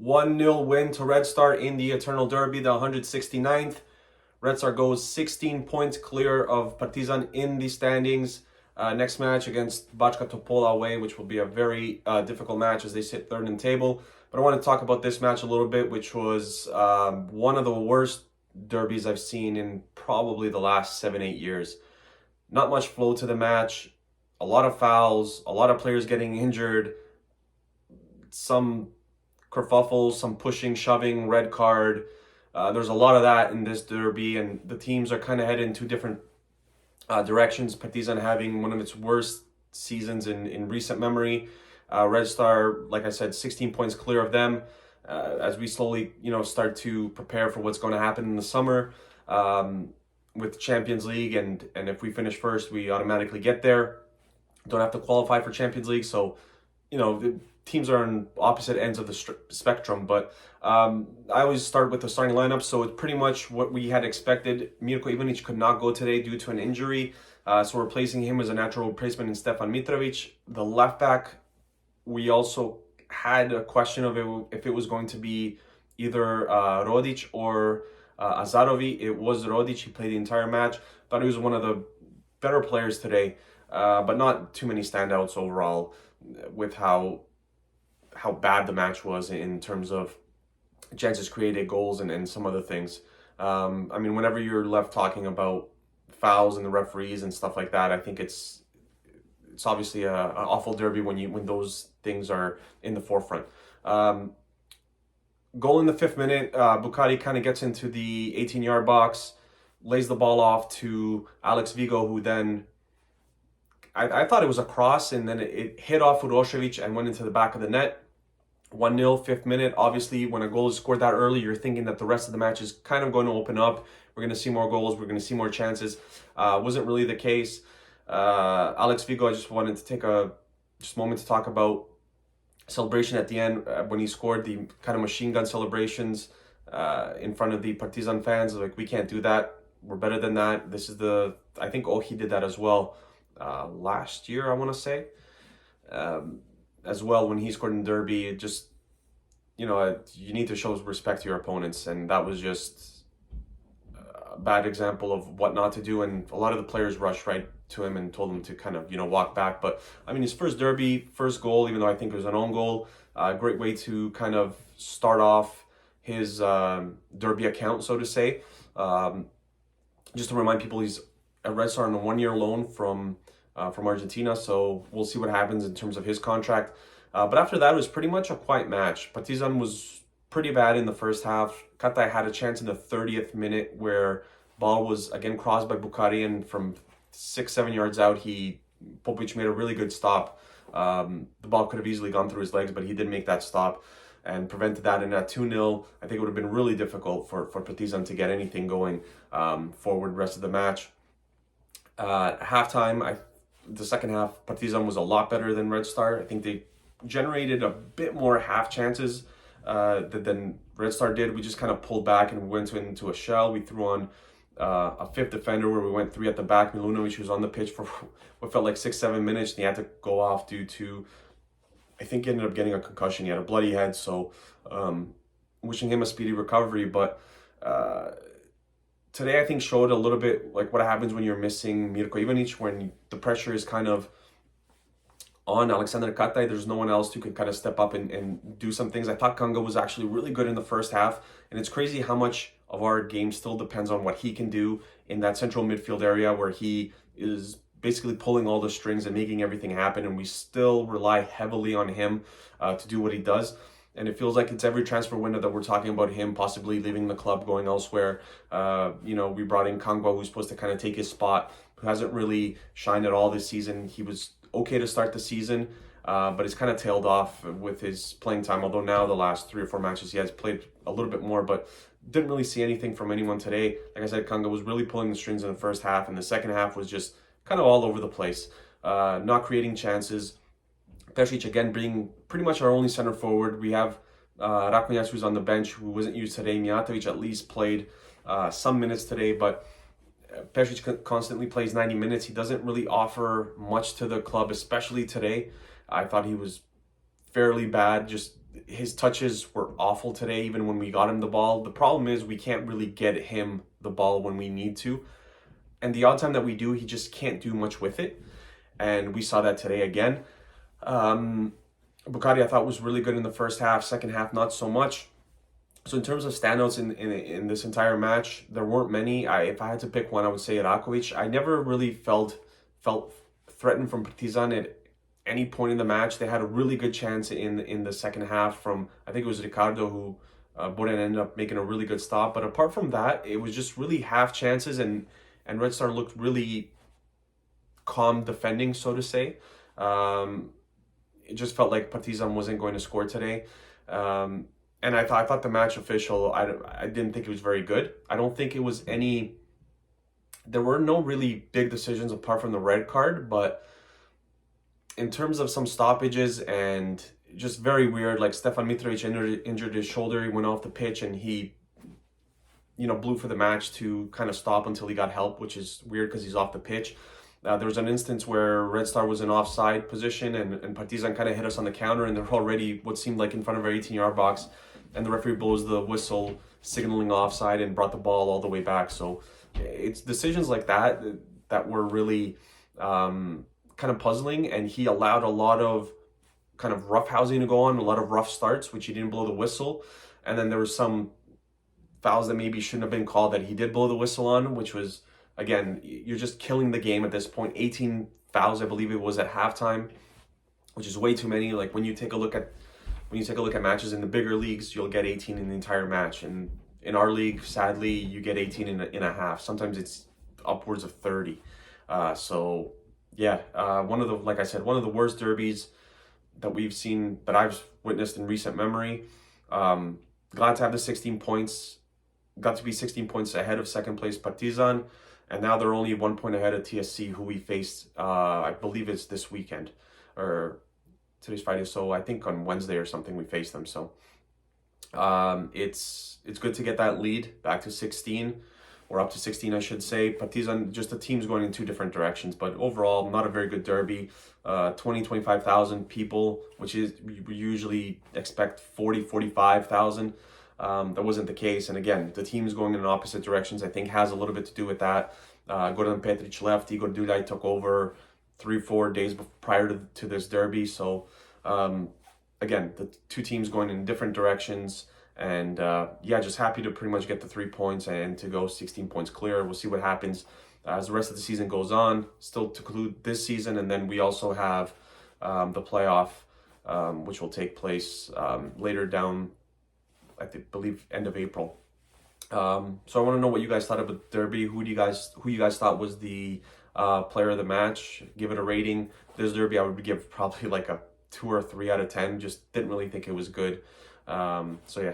1-0 win to Red Star in the Eternal Derby, the 169th. Red Star goes 16 points clear of Partizan in the standings. Next match against Bačka Topola away, which will be a very difficult match as they sit third in the table. But I want to talk about this match a little bit, which was one of the worst derbies I've seen in probably the last 7-8 years. Not much flow to the match, a lot of fouls, a lot of players getting injured, some kerfuffles, some pushing, shoving, red card. There's a lot of that in this derby, and the teams are kind of headed in two different directions. Partizan having one of its worst seasons in recent memory. Red Star, like I said, 16 points clear of them. As we slowly, start to prepare for what's going to happen in the summer with Champions League, and if we finish first, we automatically get there. Don't have to qualify for Champions League, so the teams are on opposite ends of the spectrum. But I always start with the starting lineup, so it's pretty much what we had expected. Mirko Ivanic could not go today due to an injury, so replacing him as a natural replacement in Stefan Mitrovic. The left back, we also had a question of if it was going to be either Rodic or Azarovi. It was Rodic. He played the entire match. Thought he was one of the better players today, but not too many standouts overall with how bad the match was in terms of chances created, goals, and some other things. Whenever you're left talking about fouls and the referees and stuff like that, I think it's obviously an awful derby when those things are in the forefront. Goal in the 5th minute, Bucari kind of gets into the 18-yard box, lays the ball off to Alex Vigo, who then, I thought it was a cross, and then it hit off Urošević and went into the back of the net. 1-0, 5th minute. Obviously, when a goal is scored that early, you're thinking that the rest of the match is kind of going to open up. We're going to see more goals. We're going to see more chances. Wasn't really the case. Alex Vigo, I just wanted to take a moment to talk about celebration at the end when he scored, the kind of machine gun celebrations in front of the Partizan fans. Like, we can't do that. We're better than that. This is I think Ohi did that as well last year, I want to say. As well, when he scored in Derby, it just, you need to show respect to your opponents, and that was just a bad example of what not to do, and a lot of the players rushed right to him and told him to kind of, walk back. But, his first Derby, first goal, even though I think it was an own goal, great way to kind of start off his Derby account, so to say. Just to remind people, he's at Red Star on a 1-year loan from Argentina, so we'll see what happens in terms of his contract. But after that, it was pretty much a quiet match. Partizan was pretty bad in the first half. Katai had a chance in the 30th minute where ball was again crossed by Bucari, and from 6-7 yards out, Popovic made a really good stop. The ball could have easily gone through his legs, but he did make that stop and prevented that. And at 2-0, I think it would have been really difficult for Partizan to get anything going forward the rest of the match. Halftime, the second half, Partizan was a lot better than Red Star. I think they generated a bit more half chances than Red Star did. We just kind of pulled back and we went into a shell. We threw on a 5th defender where we went 3 at the back. Milunovic was on the pitch for what felt like 6-7 minutes, and he had to go off due to, I think he ended up getting a concussion. He had a bloody head, so wishing him a speedy recovery. But today, I think, showed a little bit like what happens when you're missing Mirko Ivanic, when the pressure is kind of on Alexander Katai. There's no one else who could kind of step up and do some things. I thought Kanga was actually really good in the first half, and it's crazy how much of our game still depends on what he can do in that central midfield area where he is basically pulling all the strings and making everything happen, and we still rely heavily on him to do what he does. And it feels like it's every transfer window that we're talking about him possibly leaving the club, going elsewhere. We brought in Kangwa, who's supposed to kind of take his spot, who hasn't really shined at all this season. He was okay to start the season, but it's kind of tailed off with his playing time. Although now the last 3 or 4 matches he has played a little bit more, but didn't really see anything from anyone today. Like I said, Kanga was really pulling the strings in the first half, and the second half was just kind of all over the place, not creating chances. Pešić again being pretty much our only center forward. We have Rakonjac, who's on the bench, who wasn't used today. Mijatovic at least played some minutes today, but Pešić constantly plays 90 minutes. He doesn't really offer much to the club, especially today. I thought he was fairly bad. Just his touches were awful today, even when we got him the ball. The problem is we can't really get him the ball when we need to. And the odd time that we do, he just can't do much with it. And we saw that today again. Bukati, I thought, was really good in the first half. Second half, not so much. So in terms of standouts in this entire match, there weren't many. If I had to pick one, I would say Rakovic. I never really felt threatened from Partizan at any point in the match. They had a really good chance in the second half from, I think it was Ricardo, who Boren ended up making a really good stop. But apart from that, it was just really half chances, and Red Star looked really calm defending, so to say. It just felt like Partizan wasn't going to score today. And I thought the match official, I didn't think it was very good. I don't think it was any... There were no really big decisions apart from the red card, but in terms of some stoppages and just very weird, like Stefan Mitrovic injured his shoulder, he went off the pitch and he, blew for the match to kind of stop until he got help, which is weird because he's off the pitch. There was an instance where Red Star was in offside position and Partizan kind of hit us on the counter, and they're already what seemed like in front of our 18-yard box, and the referee blows the whistle signaling offside and brought the ball all the way back. So it's decisions like that were really kind of puzzling, and he allowed a lot of kind of roughhousing to go on, a lot of rough starts, which he didn't blow the whistle. And then there were some fouls that maybe shouldn't have been called that he did blow the whistle on, which was, again, you're just killing the game at this point. 18 fouls, I believe it was at halftime, which is way too many. Like when you take a look at matches in the bigger leagues, you'll get 18 in the entire match. And in our league, sadly, you get 18 in a half. Sometimes it's upwards of 30. So yeah, like I said, one of the worst derbies that we've seen, that I've witnessed in recent memory. Glad to have the 16 points. Got to be 16 points ahead of second place Partizan. And now they're only 1 point ahead of TSC, who we faced, I believe it's this weekend, or today's Friday, so I think on Wednesday or something we faced them. So it's good to get that lead back to 16, or up to 16, I should say. Partizan, just the team's going in two different directions, but overall, not a very good derby. 25,000 people, which is, we usually expect 45,000. That wasn't the case, and again, the team's going in opposite directions. I think has a little bit to do with that. Goran Petric left, Igor Dulaj took over 3-4 days prior to this derby. So again, the two teams going in different directions, and just happy to pretty much get the 3 points and to go 16 points clear. We'll see what happens as the rest of the season goes on, still to conclude this season, and then we also have the playoff, which will take place later down, I believe, end of April. So I want to know what you guys thought of the derby. Who you guys thought was the player of the match? Give it a rating. This derby, I would give probably like a 2 or 3 out of 10. Just didn't really think it was good. So yeah,